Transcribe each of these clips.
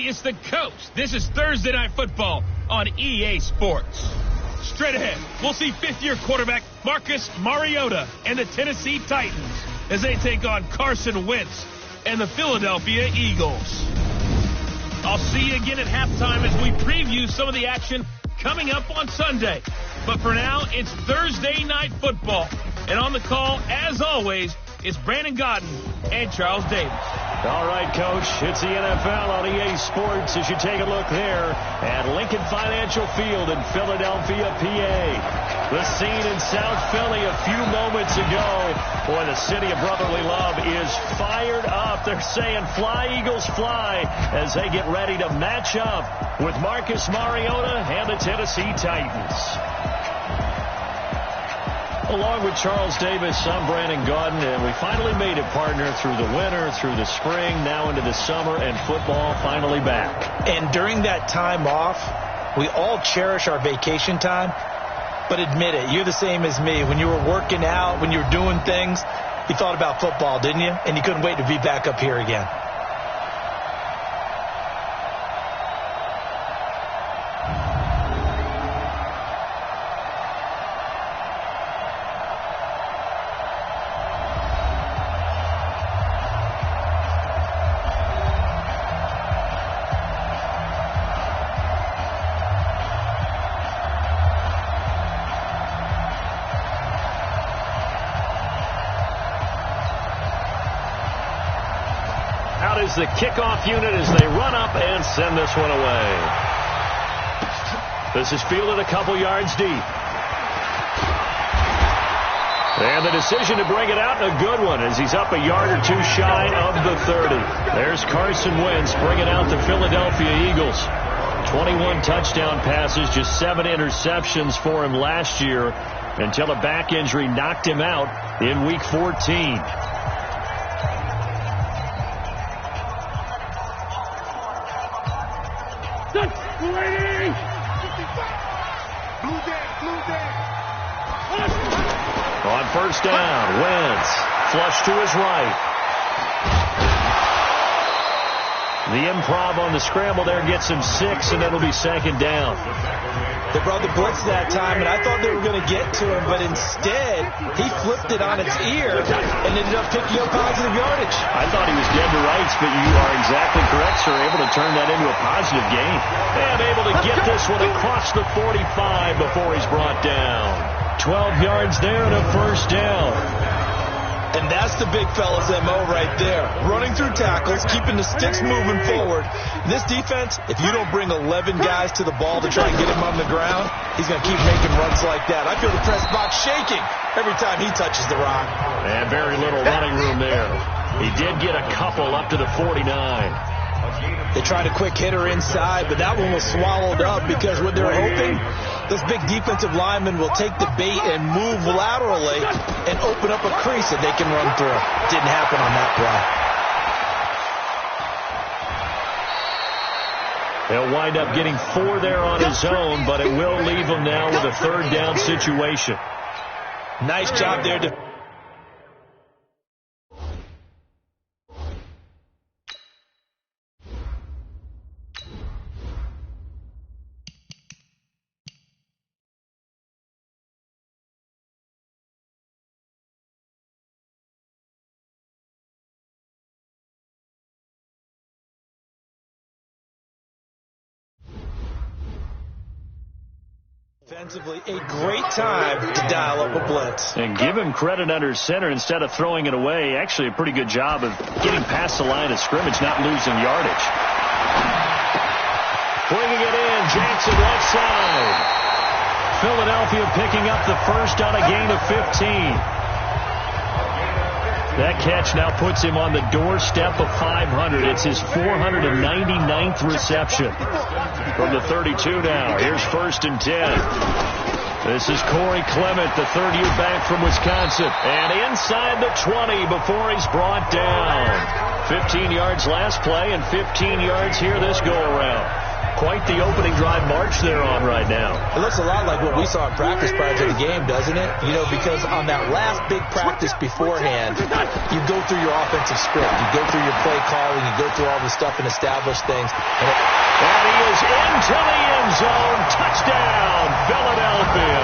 it's the Coast. This is Thursday Night Football on EA Sports. Straight ahead, we'll see fifth-year quarterback Marcus Mariota and the Tennessee Titans as they take on Carson Wentz and the Philadelphia Eagles. I'll see you again at halftime as we preview some of the action coming up on Sunday. But for now, it's Thursday Night Football. And on the call, as always, it's Brandon Godden and Charles Davis. All right, Coach, it's the NFL on EA Sports as you take a look there at Lincoln Financial Field in Philadelphia, PA. The scene in South Philly a few moments ago. Boy, the city of brotherly love is fired up. They're saying, fly, Eagles, fly, as they get ready to match up with Marcus Mariota and the Tennessee Titans. Along with Charles Davis, I'm Brandon Godden, and we finally made it, partner, through the winter, through the spring, now into the summer, and football finally back. And during that time off, we all cherish our vacation time, but admit it, you're the same as me. When you were working out, when you were doing things, you thought about football, didn't you? And you couldn't wait to be back up here again. Is the kickoff unit as they run up and send this one away. This is fielded a couple yards deep. And the decision to bring it out, a good one, as he's up a yard or two shy of the 30. There's Carson Wentz bringing out the Philadelphia Eagles. 21 touchdown passes, just 7 interceptions for him last year until a back injury knocked him out in Week 14. On first down, Wentz flush to his right. The improv on the scramble there gets him 6, and it'll be second down. They brought the blitz that time, and I thought they were going to get to him, but instead, he flipped it on its ear and ended up picking up positive yardage. I thought he was dead to rights, but you are exactly correct, sir. Able to turn that into a positive gain. And able to get this one across the 45 before he's brought down. 12 yards there and a first down. And that's the big fella's MO right there. Running through tackles, keeping the sticks moving forward. This defense, if you don't bring 11 guys to the ball to try and get him on the ground, he's going to keep making runs like that. I feel the press box shaking every time he touches the rock. And very little running room there. He did get a couple up to the 49. They tried a quick hitter inside, but that one was swallowed up because what they're hoping, this big defensive lineman will take the bait and move laterally and open up a crease that they can run through. Didn't happen on that play. He'll wind up getting 4 there on his own, but it will leave him now with a third down situation. Nice job there to... Defensively, a great time to dial up a blitz. And give him credit under center instead of throwing it away. Actually, a pretty good job of getting past the line of scrimmage, not losing yardage. Bringing it in, Jackson left side. Philadelphia picking up the first on a gain of 15. That catch now puts him on the doorstep of 500. It's his 499th reception. From the 32 now, here's 1st and 10. This is Corey Clement, the third-year back from Wisconsin. And inside the 20 before he's brought down. 15 yards last play and 15 yards here this go-around. Quite the opening drive march they're on right now. It looks a lot like what we saw in practice prior to the game, doesn't it? You know, because on that last big practice beforehand, you go through your offensive script. You go through your play calling. You go through all the stuff and establish things. And he is into the end zone. Touchdown, Philadelphia.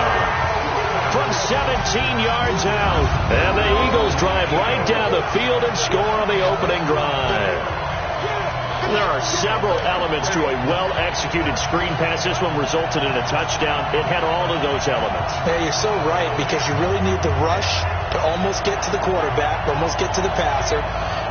From 17 yards out. And the Eagles drive right down the field and score on the opening drive. There are several elements to a well-executed screen pass. This one resulted in a touchdown. It had all of those elements. Yeah, you're so right, because you really need the rush to almost get to the quarterback, almost get to the passer.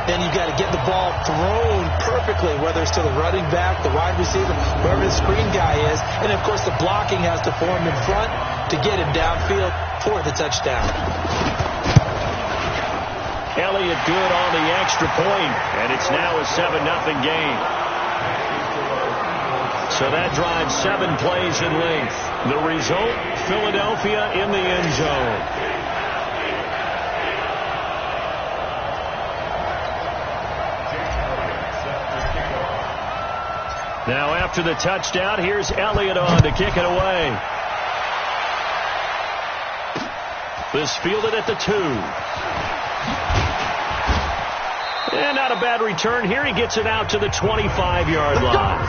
Then you've got to get the ball thrown perfectly, whether it's to the running back, the wide receiver, wherever the screen guy is. And, of course, the blocking has to form in front to get him downfield for the touchdown. Elliott good on the extra point, and it's now a 7-0 game. So that drives 7 plays in length. The result, Philadelphia in the end zone. Now after the touchdown, here's Elliott on to kick it away. This fielded at the 2. And not a bad return here. He gets it out to the 25-yard line.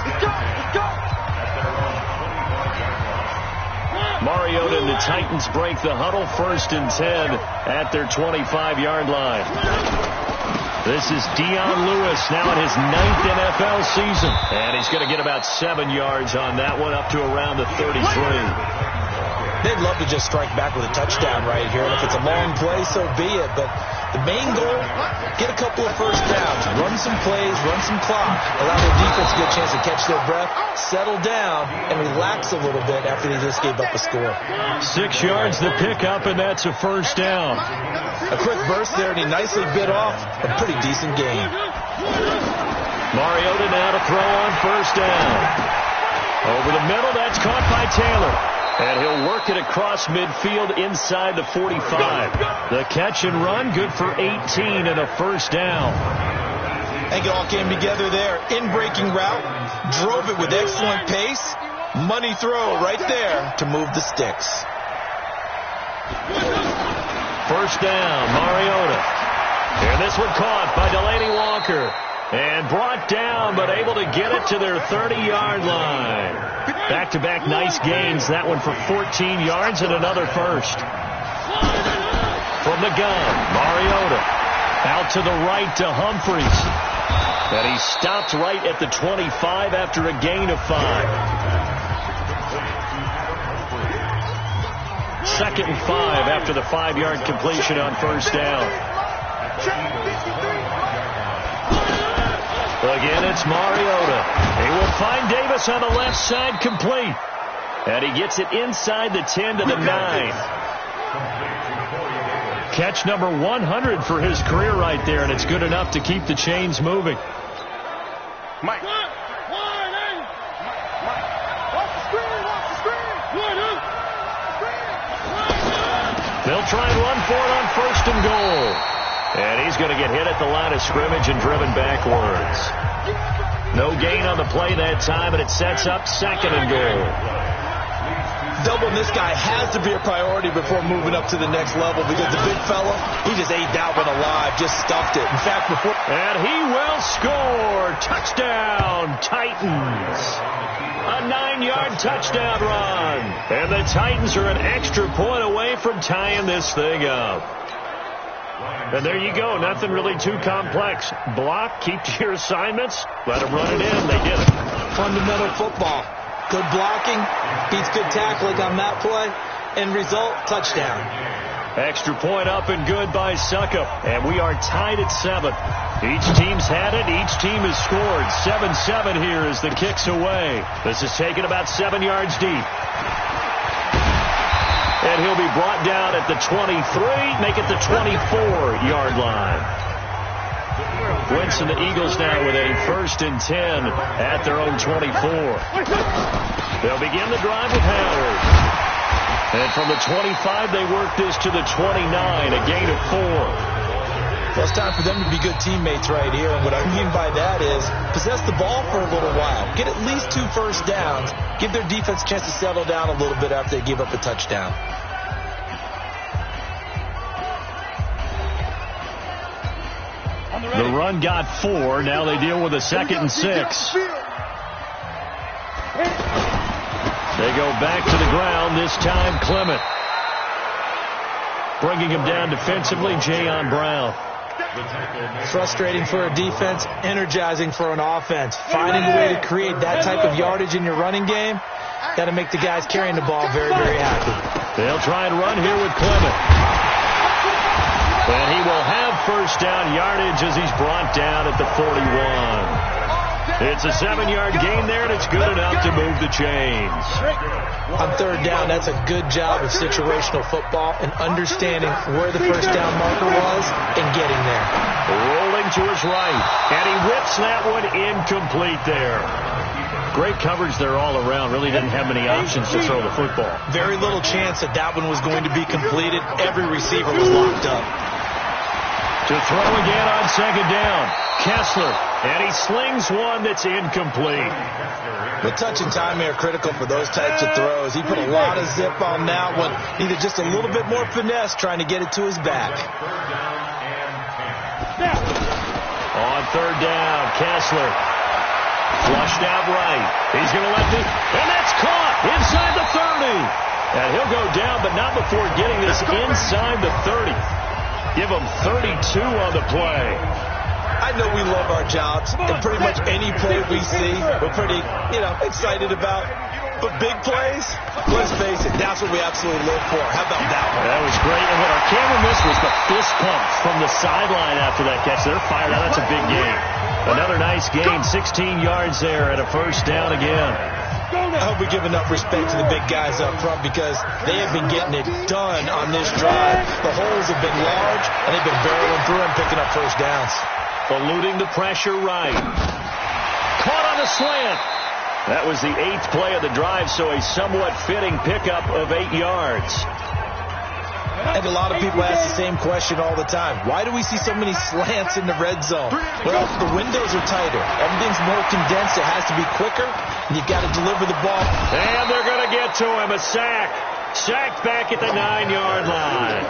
Mariota and the Titans break the huddle, 1st and 10 at their 25-yard line. This is Dion Lewis now in his 9th NFL season. And he's going to get about 7 yards on that one, up to around the 33. They'd love to just strike back with a touchdown right here. And if it's a long play, so be it. But the main goal, get a couple of first downs, run some plays, run some clock, allow their defense a good chance to catch their breath, settle down, and relax a little bit after they just gave up a score. 6 yards the pickup, and that's a first down. A quick burst there, and he nicely bit off a pretty decent gain. Mariota now to throw on first down. Over the middle, that's caught by Taylor. And he'll work it across midfield inside the 45. The catch and run, good for 18 and a first down. I think it all came together there. In-breaking route, drove it with excellent pace. Money throw right there to move the sticks. First down, Mariota. And this one caught by Delaney Walker. And brought down, but able to get it to their 30-yard line. Back-to-back nice gains. That one for 14 yards and another first. From the gun, Mariota. Out to the right to Humphries. And he stopped right at the 25 after a gain of 5. 2nd and 5 after the 5-yard completion on first down. Again, it's Mariota. He will find Davis on the left side, complete. And he gets it inside the 10 to the 9. Catch number 100 for his career right there, and it's good enough to keep the chains moving. Mike. They'll try and run for it on 1st and goal. And he's going to get hit at the line of scrimmage and driven backwards. No gain on the play that time, and it sets up 2nd and goal. Doubling this guy has to be a priority before moving up to the next level, because the big fella, he just ate that one alive, just stuffed it. In fact, before... And he will score. Touchdown, Titans. A 9-yard touchdown run. And the Titans are an extra point away from tying this thing up. And there you go. Nothing really too complex. Block, keep to your assignments, let them run it in. They did it. Fundamental football. Good blocking, beats good tackling on that play, and result, touchdown. Extra point up and good by Suckup. And we are tied at 7. Each team's had it. Each team has scored. 7-7 here as the kick's away. This is taken about 7 yards deep. And he'll be brought down at the 23, make it the 24-yard line. Wentz and the Eagles now with a 1st and 10 at their own 24. They'll begin the drive with Howard. And from the 25, they work this to the 29, a gain of 4. Well, it's time for them to be good teammates right here. And what I mean by that is possess the ball for a little while. Get at least 2 first downs. Give their defense a chance to settle down a little bit after they give up a touchdown. The run got 4. Now they deal with a 2nd and 6. They go back to the ground, this time Clement. Bringing him down defensively, Jayon Brown. Frustrating for a defense, energizing for an offense. Finding a way to create that type of yardage in your running game, got to make the guys carrying the ball very, very happy. They'll try and run here with Clement. And he will have first down yardage as he's brought down at the 41. It's a 7-yard gain there, and it's good enough to move the chains. On 3rd down, that's a good job of situational football and understanding where the first down marker was and getting there. Rolling to his right, and he whips that one incomplete there. Great coverage there all around. Really didn't have many options to throw the football. Very little chance that that one was going to be completed. Every receiver was locked up. To throw again on 2nd down, Kessler, and he slings one that's incomplete. The touch and timing are critical for those types of throws. He put a lot of zip on that one. Needed just a little bit more finesse trying to get it to his back. On 3rd down, Kessler. Flushed out right. He's going to let and that's caught inside the 30. And he'll go down, but not before getting this inside the 30. Give him 32 on the play. I know we love our jobs, and pretty much any play we see, we're pretty, excited about. But big plays, let's face it, that's what we absolutely live for. How about that one? That was great. And what our camera missed was the fist pump from the sideline after that catch. They're fired out. That's a big gain. Another nice gain, 16 yards there, and a first down again. I hope we give enough respect to the big guys up front because they have been getting it done on this drive. The holes have been large, and they've been barreling through and picking up first downs. Eluding the pressure right. Caught on a slant. That was the 8th play of the drive, so a somewhat fitting pickup of 8 yards. And a lot of people ask the same question all the time. Why do we see so many slants in the red zone? Well, the windows are tighter. Everything's more condensed. It has to be quicker, and you've got to deliver the ball. And they're going to get to him. A sack. Sacked back at the 9-yard line.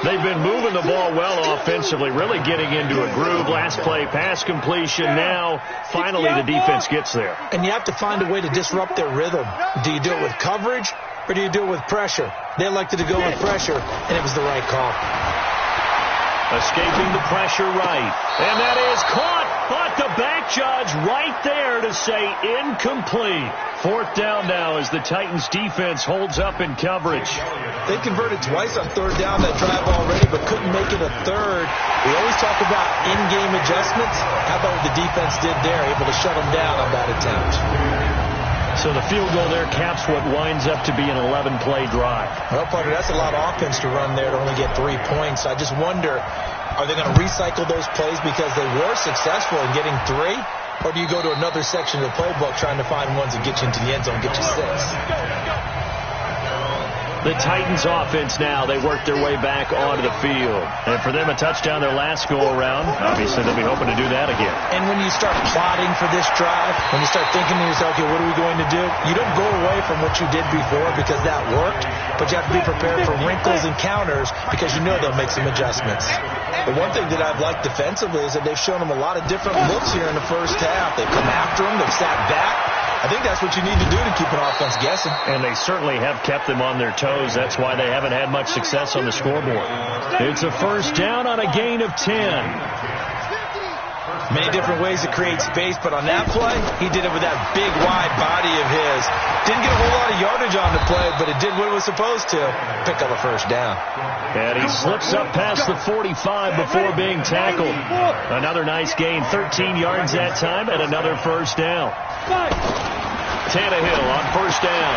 They've been moving the ball well offensively, really getting into a groove. Last play, pass completion. Now, finally, the defense gets there. And you have to find a way to disrupt their rhythm. Do you do it with coverage, or do you do it with pressure? They elected to go with pressure, and it was the right call. Escaping the pressure right. And that is caught, but the back judge right there to say incomplete. 4th down now as the Titans defense holds up in coverage. They converted twice on 3rd down that drive already, but couldn't make it a 3rd. We always talk about in-game adjustments. How about what the defense did there, able to shut them down on that attempt? So the field goal there caps what winds up to be an 11-play drive. Well, Parker, that's a lot of offense to run there to only get 3 points. I just wonder, are they going to recycle those plays because they were successful in getting 3? Or do you go to another section of the playbook trying to find ones that get you into the end zone, get you 6? The Titans offense now, they work their way back onto the field. And for them, a touchdown their last go-around. Obviously, they'll be hoping to do that again. And when you start plotting for this drive, when you start thinking to yourself, okay, what are we going to do? You don't go away from what you did before because that worked, but you have to be prepared for wrinkles and counters because you know they'll make some adjustments. The one thing that I've liked defensively is that they've shown them a lot of different looks here in the first half. They've come after them, they've sat back. I think that's what you need to do to keep an offense guessing. And they certainly have kept them on their toes. That's why they haven't had much success on the scoreboard. It's a first down on a gain of 10. Many different ways to create space, but on that play, he did it with that big, wide body of his. Didn't get a whole lot of yardage on the play, but it did what it was supposed to. Pick up a first down. And he slips up past the 45 before being tackled. Another nice gain, 13 yards that time, and another first down. Tannehill on first down.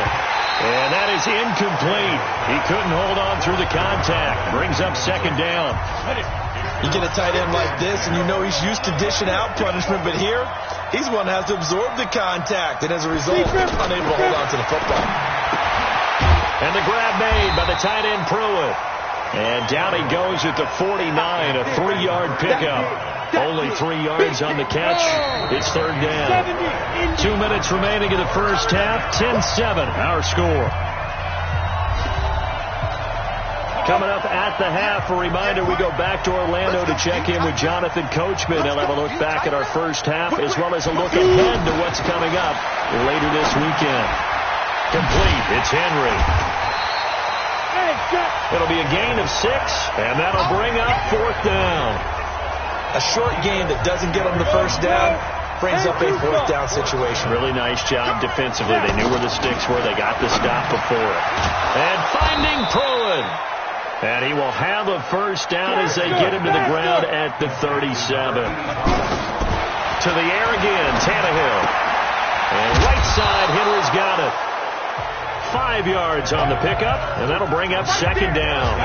And that is incomplete. He couldn't hold on through the contact. Brings up 2nd down. You get a tight end like this, and you know he's used to dishing out punishment, but here, he's one that has to absorb the contact, and as a result, unable to hold on to the football. And the grab made by the tight end Pruitt. And down he goes at the 49, a 3-yard pickup. Only 3 yards on the catch. It's third down. 2 minutes remaining in the first half. 10-7, our score. Coming up at the half, a reminder, we go back to Orlando to check in with Jonathan Coachman. He'll have a look back at our first half, as well as a look ahead to what's coming up later this weekend. Complete. It's Henry. It'll be a gain of 6, and that'll bring up fourth down. A short gain that doesn't get them the first down brings up a fourth down situation. Really nice job defensively. They knew where the sticks were. They got the stop before it. And finding Pruitt. And he will have a first down as they get him to the ground at the 37. To the air again, Tannehill. And right side, Henry's got it. 5 yards on the pickup, and that'll bring up second down.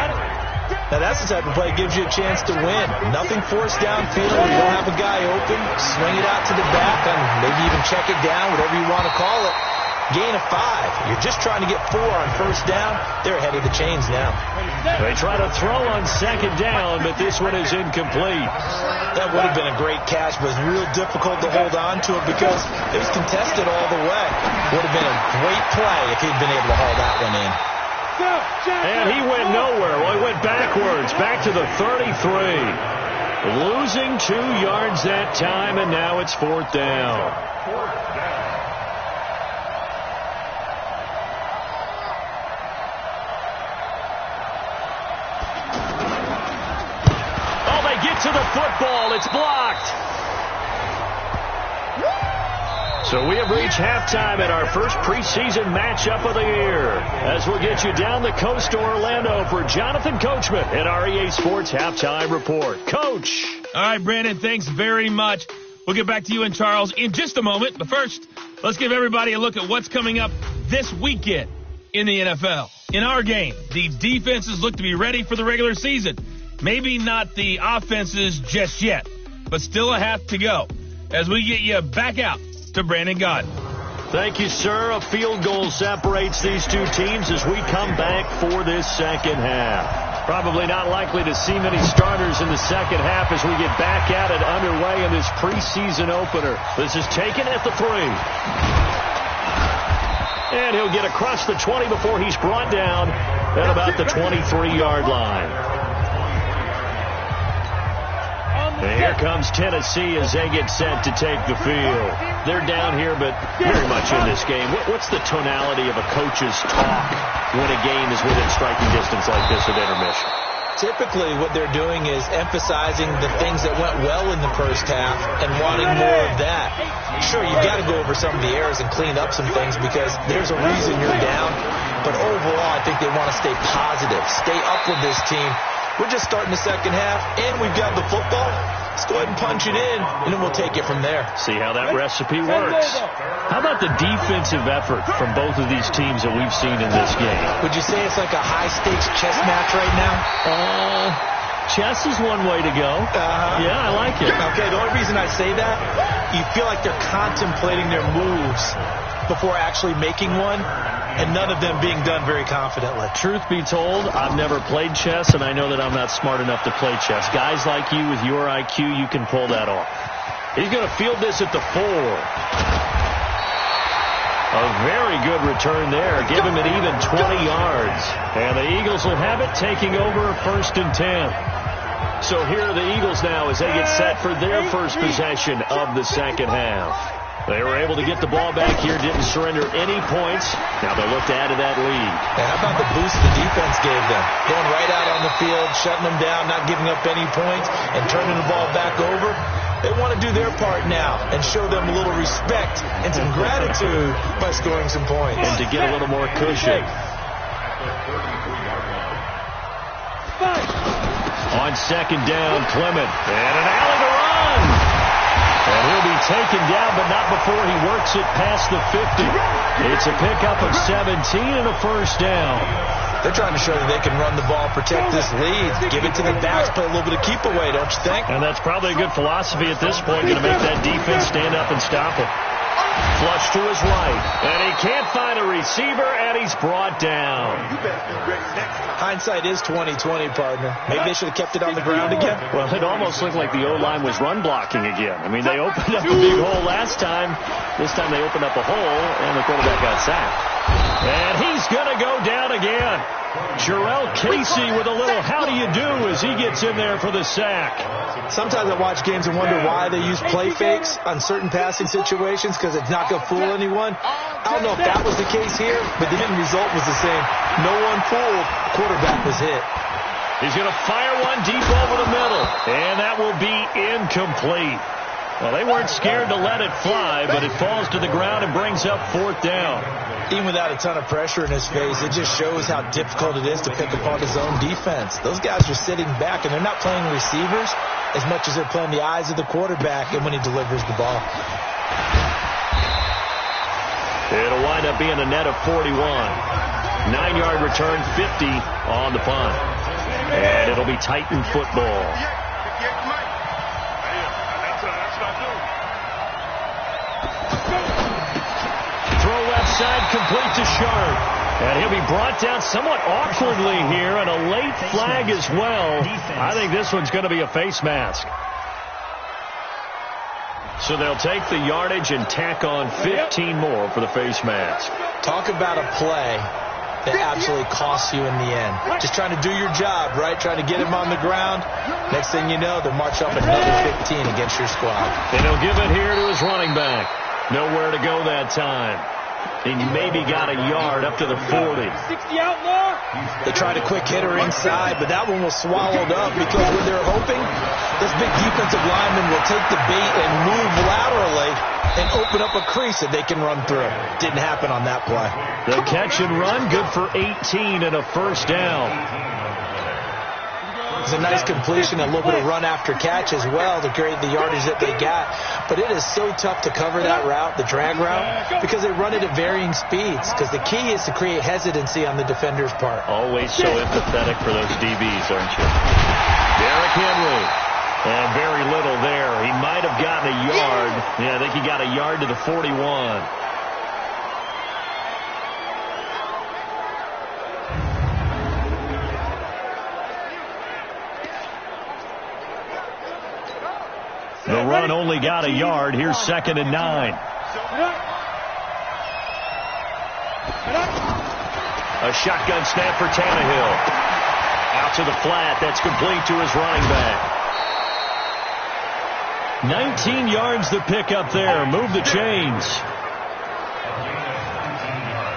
Now that's the type of play that gives you a chance to win. Nothing forced downfield. You don't have a guy open. Swing it out to the back and maybe even check it down, whatever you want to call it. Gain of 5. You're just trying to get 4 on first down. They're ahead of the chains now. They try to throw on second down, but this one is incomplete. That would have been a great catch, but it was real difficult to hold on to it because it was contested all the way. Would have been a great play if he'd been able to haul that one in. And he went nowhere. Well, he went backwards, back to the 33. Losing 2 yards that time, and now it's fourth down. Oh, they get to the football. It's blocked. So we have reached halftime at our first preseason matchup of the year, as we'll get you down the coast to Orlando for Jonathan Coachman at our EA Sports Halftime Report. Coach. All right, Brandon, thanks very much. We'll get back to you and Charles in just a moment. But first, let's give everybody a look at what's coming up this weekend in the NFL. In our game, the defenses look to be ready for the regular season. Maybe not the offenses just yet, but still a half to go as we get you back out to Brandon Gaudin. Thank you, sir. A field goal separates these two teams as we come back for this second half. Probably not likely to see many starters in the second half as we get back at it underway in this preseason opener. This is taken at the 3. And he'll get across the 20 before he's brought down at about the 23-yard line. And here comes Tennessee as they get set to take the field. They're down here, but very much in this game. What's the tonality of a coach's talk when a game is within striking distance like this at intermission? Typically, what they're doing is emphasizing the things that went well in the first half and wanting more of that. Sure, you've got to go over some of the errors and clean up some things because there's a reason you're down. But overall, I think they want to stay positive, stay up with this team. We're just starting the second half, and we've got the football. Let's go ahead and punch it in, and then we'll take it from there. See how that recipe works. How about the defensive effort from both of these teams that we've seen in this game? Would you say it's like a high-stakes chess match right now? Chess is one way to go. Yeah, I like it. Okay, the only reason I say that, you feel like they're contemplating their moves before actually making one, and none of them being done very confidently. Truth be told, I've never played chess, and I know that I'm not smart enough to play chess. Guys like you with your IQ, you can pull that off. He's going to field this at the 4. A very good return there. Give him an even 20 yards. And the Eagles will have it, taking over a 1st and 10. So here are the Eagles now as they get set for their first possession of the second half. They were able to get the ball back here, didn't surrender any points. Now they look to add to that lead. And how about the boost the defense gave them? Going right out on the field, shutting them down, not giving up any points, and turning the ball back over. They want to do their part now and show them a little respect and some gratitude by scoring some points. And to get a little more cushion. On second down, Clement. And an alley to run. And he'll be taken down, but not before he works it past the 50. It's a pickup of 17 and a first down. They're trying to show that they can run the ball, protect this lead, give it to the backs, play a little bit of keep away, don't you think? And that's probably a good philosophy at this point, going to make that defense stand up and stop it. Flush to his right, and he can't find a receiver, and he's brought down. Hindsight is 20/20, partner. Maybe they should have kept it on the ground again. Well, it almost looked like the O-line was run blocking again. I mean, they opened up a big hole last time. This time they opened up a hole, and the quarterback got sacked. And he's going to go down again. Jarrell Casey with a little how do you do as he gets in there for the sack. Sometimes I watch games and wonder why they use play fakes on certain passing situations because it's not going to fool anyone. I don't know if that was the case here, but the end result was the same. No one fooled. Quarterback was hit. He's going to fire one deep over the middle, and that will be incomplete. Well, they weren't scared to let it fly, but it falls to the ground and brings up 4th down. Even without a ton of pressure in his face, it just shows how difficult it is to pick apart his own defense. Those guys are sitting back, and they're not playing receivers as much as they're playing the eyes of the quarterback and when he delivers the ball. It'll wind up being a net of 41. 9-yard return, 50 on the punt. And it'll be Titan football. Throw left side, complete to Sharp. And he'll be brought down somewhat awkwardly here, and a late flag as well. I think this one's going to be a face mask. So they'll take the yardage and tack on 15 more for the face mask. Talk about a play that absolutely costs you in the end. Just trying to do your job, right? Trying to get him on the ground. Next thing you know, they'll march up another 15 against your squad. And he'll give it here to his running back. Nowhere to go that time. He maybe got a yard up to the 40. They tried a quick hitter inside, but that one was swallowed up because when they're hoping, this big defensive lineman will take the bait and move laterally and open up a crease that they can run through. Didn't happen on that play. The catch and run, good for 18 and a 1st down. It's a nice completion, a little bit of run after catch as well to create the yardage that they got. But it is so tough to cover that route, the drag route, because they run it at varying speeds. Because the key is to create hesitancy on the defender's part. Always so empathetic for those DBs, aren't you? Derrick Henry. And very little there. He might have gotten a yard. Yeah, I think he got a yard to the 41. The run only got a yard. Here's 2nd and 9. A shotgun snap for Tannehill. Out to the flat. That's complete to his running back. 19 yards to pick up there. Move the chains.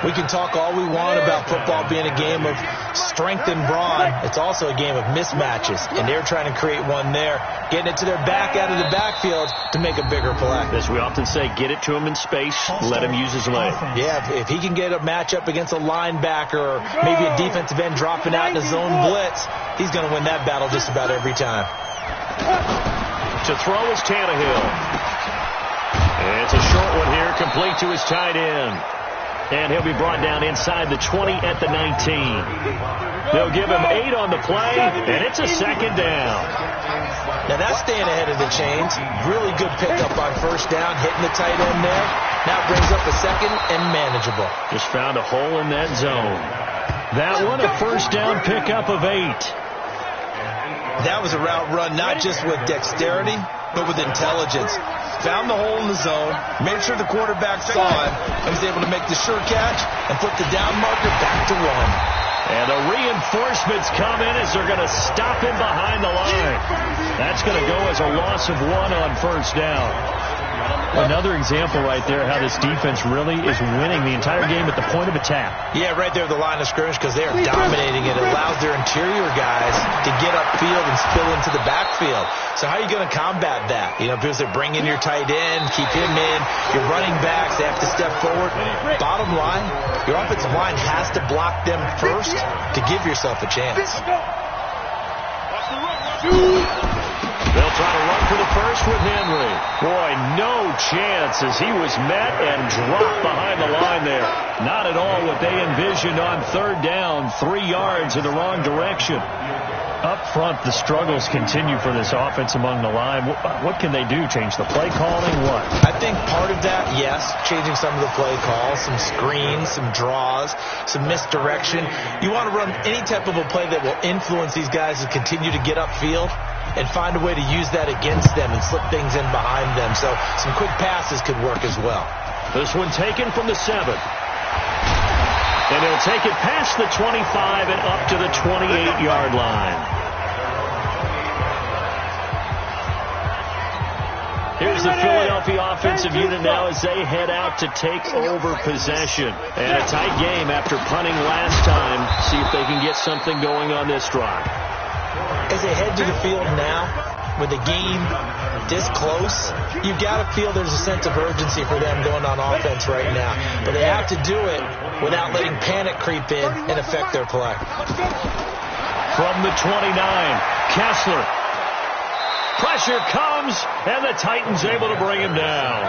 We can talk all we want about football being a game of strength and brawn. It's also a game of mismatches, and they're trying to create one there, getting it to their back out of the backfield to make a bigger play. As we often say, get it to him in space, let him use his leg. Yeah, if he can get a matchup against a linebacker or maybe a defensive end dropping out in a zone blitz, he's going to win that battle just about every time. To throw is Tannehill. And it's a short one here, complete to his tight end. And he'll be brought down inside the 20 at the 19. They'll give him 8 on the play, and it's a 2nd down. Now that's staying ahead of the chains. Really good pickup on 1st down, hitting the tight end there. Now brings up a 2nd and manageable. Just found a hole in that zone. That one, a 1st down pickup of 8. That was a route run not just with dexterity, but with intelligence. Found the hole in the zone, made sure the quarterback saw it, and was able to make the sure catch and put the down marker back to 1. And the reinforcements come in as they're going to stop him behind the line. That's going to go as a loss of 1 on 1st down. Another example right there how this defense really is winning the entire game at the point of attack. Yeah, right there at the line of scrimmage because they are dominating it. It allows their interior guys to get upfield and spill into the backfield. So how are you going to combat that? You know, because they bring in your tight end, keep him in. Your running backs, they have to step forward. Bottom line, your offensive line has to block them first to give yourself a chance. They'll try to run for the first with Henry. Boy, no chance as he was met and dropped behind the line there. Not at all what they envisioned on third down. 3 yards in the wrong direction. Up front, the struggles continue for this offense among the line. What can they do? Change the play calling? What? I think part of that, yes, changing some of the play calls, some screens, some draws, some misdirection. You want to run any type of a play that will influence these guys to continue to get upfield and find a way to use that against them and slip things in behind them. So some quick passes could work as well. This one taken from the 7. And he'll take it past the 25 and up to the 28-yard line. Here's the Philadelphia offensive unit now as they head out to take over possession. And a tight game after punting last time. See if they can get something going on this drive. As they head to the field now, with the game this close, you've got to feel there's a sense of urgency for them going on offense right now. But they have to do it without letting panic creep in and affect their play. From the 29, Kessler. Pressure comes, and the Titans able to bring him down.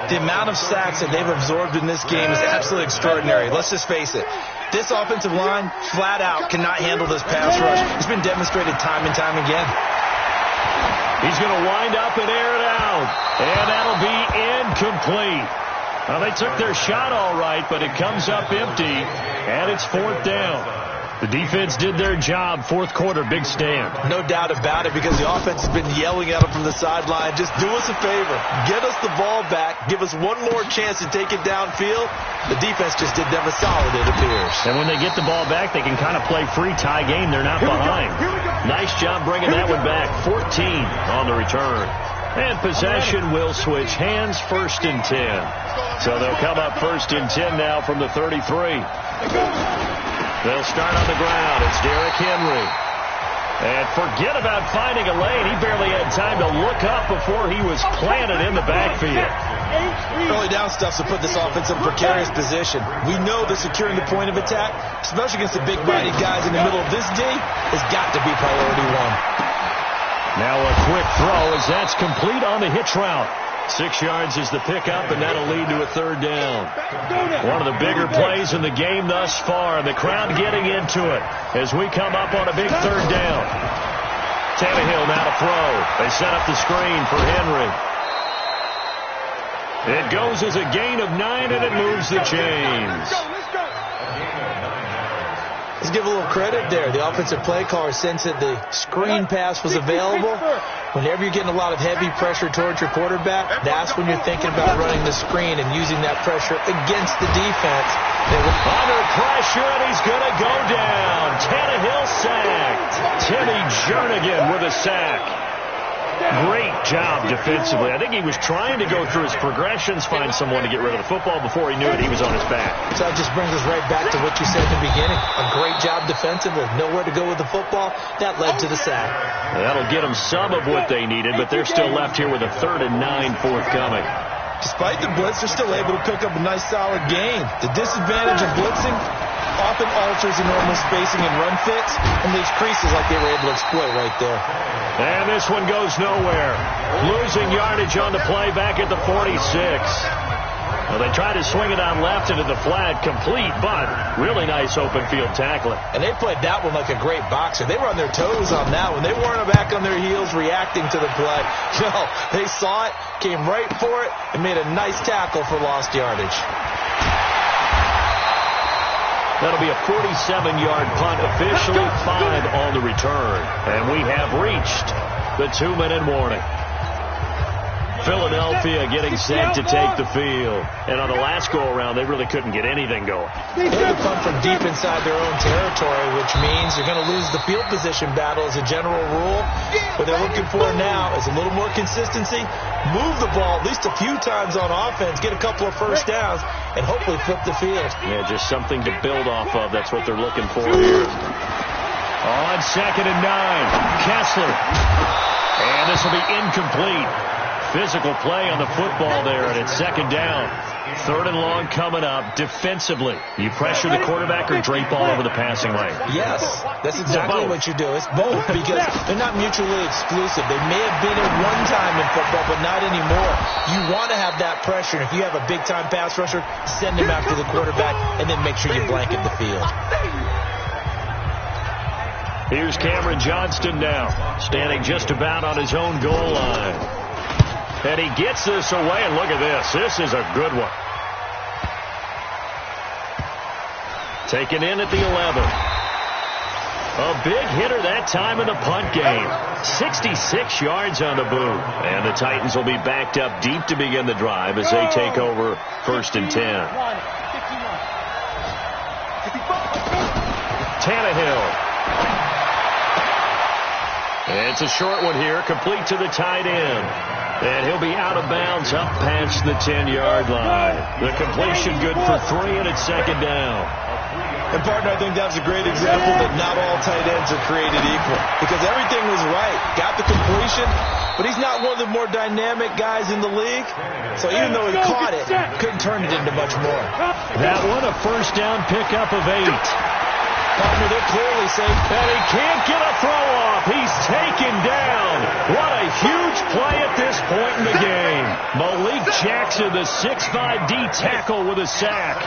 The amount of sacks that they've absorbed in this game is absolutely extraordinary. Let's just face it. This offensive line, flat out, cannot handle this pass rush. It's been demonstrated time and time again. He's going to wind up and air it out. And that'll be incomplete. Well, they took their shot all right, but it comes up empty, and it's 4th down. The defense did their job. 4th quarter, big stand. No doubt about it, because the offense has been yelling at them from the sideline. Just do us a favor. Get us the ball back. Give us one more chance to take it downfield. The defense just did them a solid, it appears. And when they get the ball back, they can kind of play free tie game. They're not behind. Nice job bringing that one back. 14 on the return. And possession will switch hands. 1st and 10. So they'll come up 1st and 10 now from the 33. They'll start on the ground. It's Derrick Henry. And forget about finding a lane. He barely had time to look up before he was planted in the backfield. Early down stuff to put this offense in a precarious position. We know that securing the point of attack, especially against the big-bodied guys in the middle of this D, has got to be priority 1. Now a quick throw as that's complete on the hitch route. 6 yards is the pickup, and that'll lead to a 3rd down. One of the bigger plays in the game thus far. The crowd getting into it as we come up on a big 3rd down. Tannehill now to throw. They set up the screen for Henry. It goes as a gain of 9, and it moves the chains. Let's give a little credit there. The offensive play caller sensed that the screen pass was available. Whenever you're getting a lot of heavy pressure towards your quarterback, that's when you're thinking about running the screen and using that pressure against the defense. Under pressure, and he's going to go down. Tannehill sacked. Timmy Jernigan with a sack. Great job defensively. I think he was trying to go through his progressions, find someone to get rid of the football. Before he knew it, he was on his back. So that just brings us right back to what you said in the beginning. A great job defensively. Nowhere to go with the football. That led to the sack. That'll get them some of what they needed, but they're still left here with a 3rd and 9 forthcoming. Despite the blitz, they're still able to pick up a nice, solid gain. The disadvantage of blitzing often alters the normal spacing and run fits, and leaves creases like they were able to exploit right there. And this one goes nowhere. Losing yardage on the play back at the 46. Well, they tried to swing it on left into the flat, complete, but really nice open field tackling. And they played that one like a great boxer. They were on their toes on that one. They weren't back on their heels reacting to the play. No, they saw it, came right for it, and made a nice tackle for lost yardage. That'll be a 47-yard punt, officially 5 on the return. And we have reached the 2-minute warning. Philadelphia getting set to take the field. And on the last go-around, they really couldn't get anything going. They had to punt from deep inside their own territory, which means you're going to lose the field position battle as a general rule. What they're looking for now is a little more consistency, move the ball at least a few times on offense, get a couple of first downs, and hopefully flip the field. Yeah, just something to build off of. That's what they're looking for here. On 2nd and 9, Kessler. And this will be incomplete. Physical play on the football there, and it's 2nd down. 3rd and long coming up. Defensively, you pressure the quarterback or drape all over the passing lane? Yes, that's exactly what you do. It's both because they're not mutually exclusive. They may have been at one time in football, but not anymore. You want to have that pressure. And if you have a big-time pass rusher, send him after the quarterback and then make sure you blanket the field. Here's Cameron Johnston now, standing just about on his own goal line. And he gets this away, and look at this. This is a good one. Taken in at the 11. A big hitter that time in the punt game. 66 yards on the boot. And the Titans will be backed up deep to begin the drive as they take over 1st and 10. Tannehill. And it's a short one here, complete to the tight end. And he'll be out of bounds up past the 10-yard line. The completion good for 3, and it's 2nd down. And, partner, I think that's a great example that not all tight ends are created equal. Because everything was right. Got the completion, but he's not one of the more dynamic guys in the league. So even though he caught it, couldn't turn it into much more. That one a 1st down pickup of 8. Partner, they're clearly saying, and he can't get a throw off. He's taken down. What a huge play at this point in the game. Malik Jackson, the 6'5" D tackle with a sack.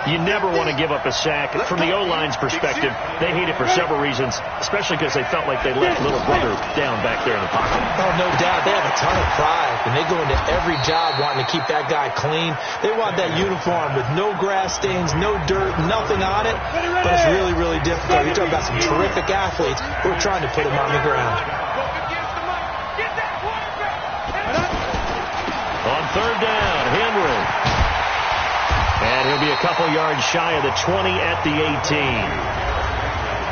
You never want to give up a sack. From the O-line's perspective, they hate it for several reasons, especially because they felt like they left little brother down back there in the pocket. Oh, no doubt. They have a ton of pride, and they go into every job wanting to keep that guy clean. They want that uniform with no grass stains, no dirt, nothing on it, but it's really, really difficult. You're talking about some terrific athletes who are trying to put him on the ground. On 3rd down, Henry. And he'll be a couple yards shy of the 20 at the 18.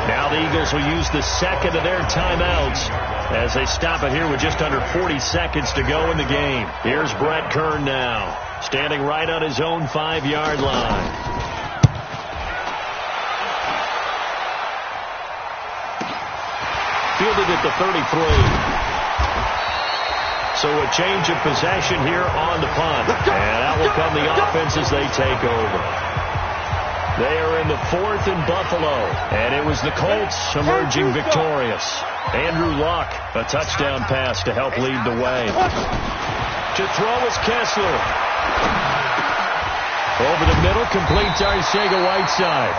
Now the Eagles will use the 2nd of their timeouts as they stop it here with just under 40 seconds to go in the game. Here's Brett Kern now, standing right on his own 5-yard line. Fielded at the 33. So a change of possession here on the punt. And out will come the offense as they take over. They are in the 4th in Buffalo. And it was the Colts emerging victorious. Andrew Luck, a touchdown pass to help lead the way. To throw is Kessler. Over the middle, complete to Arcega-Whiteside.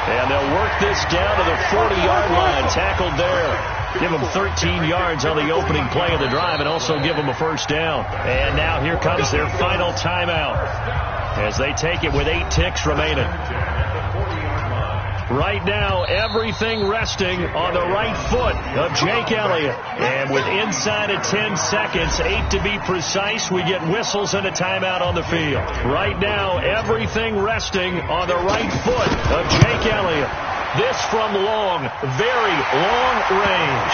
And they'll work this down to the 40-yard line. Tackled there. Give them 13 yards on the opening play of the drive and also give them a 1st down. And now here comes their final timeout as they take it with 8 ticks remaining. Right now, everything resting on the right foot of Jake Elliott. And with inside of 10 seconds, 8 to be precise, we get whistles and a timeout on the field. Right now, everything resting on the right foot of Jake Elliott. This from long, very long range.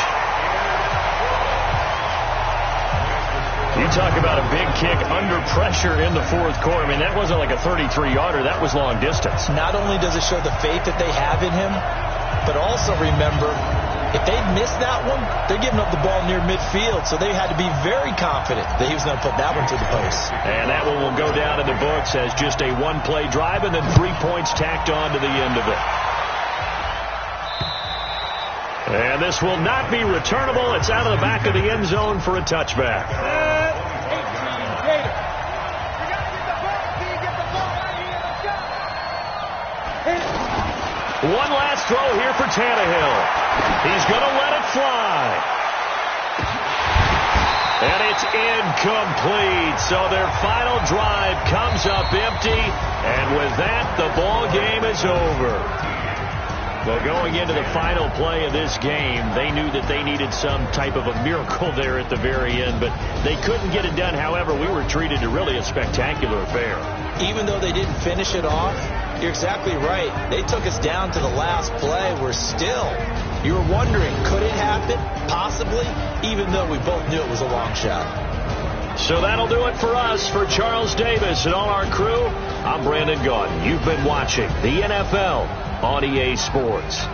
You talk about a big kick under pressure in the 4th quarter. I mean, that wasn't like a 33-yarder. That was long distance. Not only does it show the faith that they have in him, but also remember, if they'd missed that one, they're giving up the ball near midfield, so they had to be very confident that he was going to put that one to the post. And that one will go down in the books as just a 1-play drive and then 3 points tacked on to the end of it. And this will not be returnable. It's out of the back of the end zone for a touchback. One last throw here for Tannehill. He's going to let it fly. And it's incomplete. So their final drive comes up empty. And with that, the ball game is over. Well, going into the final play of this game, they knew that they needed some type of a miracle there at the very end, but they couldn't get it done. However, we were treated to really a spectacular affair. Even though they didn't finish it off, you're exactly right. They took us down to the last play. We're still, you were wondering, could it happen? Possibly, even though we both knew it was a long shot. So that'll do it for us. For Charles Davis and all our crew, I'm Brandon Gaudin. You've been watching the NFL on EA Sports.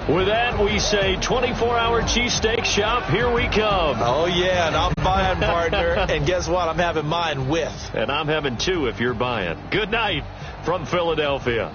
With that, we say 24-hour cheesesteak shop, here we come. Oh, yeah, and I'm buying, partner. And guess what? I'm having mine with. And I'm having two if you're buying. Good night from Philadelphia.